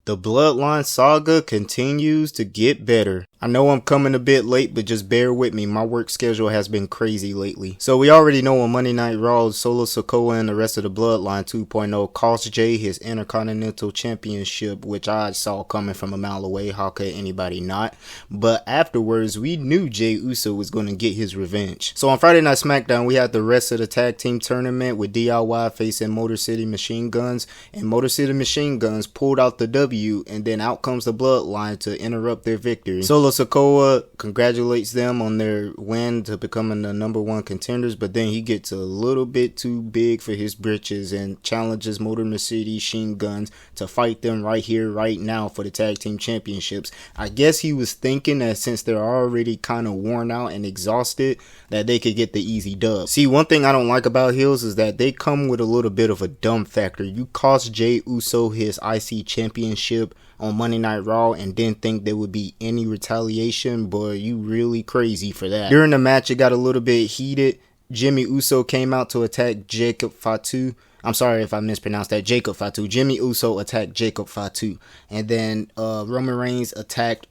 The Bloodline saga continues to get better. I know I'm coming a bit late, but just bear with me. My work schedule has been crazy lately. So we already know on Monday Night Raw, Solo Sikoa and the rest of the Bloodline 2.0 cost Jey his Intercontinental Championship, which I saw coming from a mile away. How could anybody not? But afterwards, we knew Jey Uso was going to get his revenge. So on Friday Night SmackDown, we had the rest of the tag team tournament with DIY facing Motor City Machine Guns, and Motor City Machine Guns pulled out the W, and then out comes the Bloodline to interrupt their victory. Solo Sikoa congratulates them on their win to becoming the #1 contenders, but then he gets a little bit too big for his britches and challenges Motor City Machine Guns to fight them right here, right now for the tag team championships. I guess he was thinking that since they're already kind of worn out and exhausted, that they could get the easy dub. See, one thing I don't like about heels is that they come with a little bit of a dumb factor. You cost Jey Uso his IC championship on Monday Night Raw and didn't think there would be any retaliation. Boy, you really crazy for that. During the match, it got a little bit heated. Jimmy Uso came out to attack Jacob Fatu. I'm sorry if I mispronounced that. Jacob Fatu. Jimmy Uso attacked Jacob Fatu. And then Roman Reigns attacked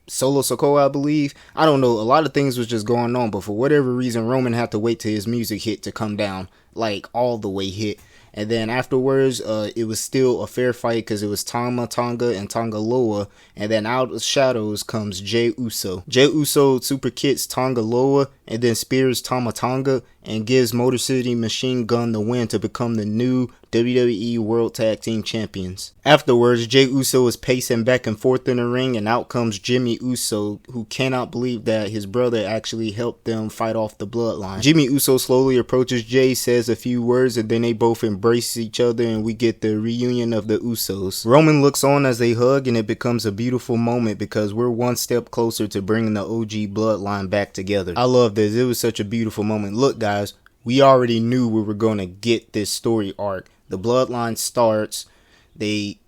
Solo Sikoa, I believe. I don't know. A lot of things was just going on. But for whatever reason, Roman had to wait till his music hit to come down. Like, all the way hit. And then afterwards, it was still a fair fight because it was Tama Tonga and Tonga Loa. And then out of the shadows comes Jey Uso. Jey Uso super kicks Tonga Loa and then spears Tama Tonga and gives Motor City Machine Gun the win to become the new WWE World Tag Team Champions. Afterwards, Jey Uso is pacing back and forth in the ring, and out comes Jimmy Uso, who cannot believe that his brother actually helped them fight off the Bloodline. Jimmy Uso slowly approaches Jey, says a few words, and then they both embrace each other, and we get the reunion of the Usos. Roman looks on as they hug, and it becomes a beautiful moment because we're one step closer to bringing the OG Bloodline back together. I love this. It was such a beautiful moment. Look, guys, we already knew we were going to get this story arc. The Bloodline starts, they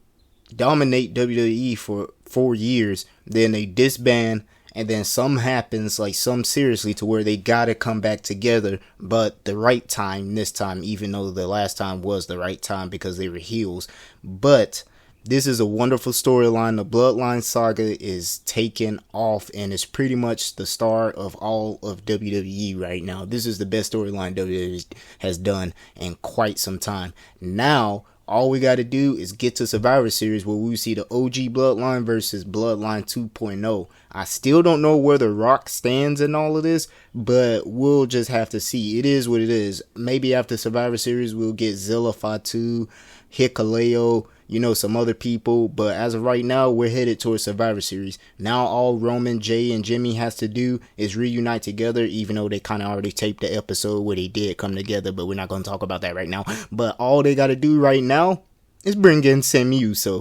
dominate WWE for 4 years, then they disband, and then something happens, like something seriously, to where they gotta come back together, but the right time this time, even though the last time was the right time because they were heels. But this is a wonderful storyline. The Bloodline saga is taking off, and it's pretty much the star of all of WWE right now. This is the best storyline WWE has done in quite some time. Now, all we got to do is get to Survivor Series where we see the OG Bloodline versus Bloodline 2.0. I still don't know where The Rock stands in all of this, but we'll just have to see. It is what it is. Maybe after Survivor Series, we'll get Zilla Fatu, Hikuleo, some other people, but as of right now, we're headed towards Survivor Series. Now all Roman, Jey, and Jimmy has to do is reunite together, even though they kind of already taped the episode where they did come together, but we're not going to talk about that right now. But all they got to do right now is bring in Sami Uso.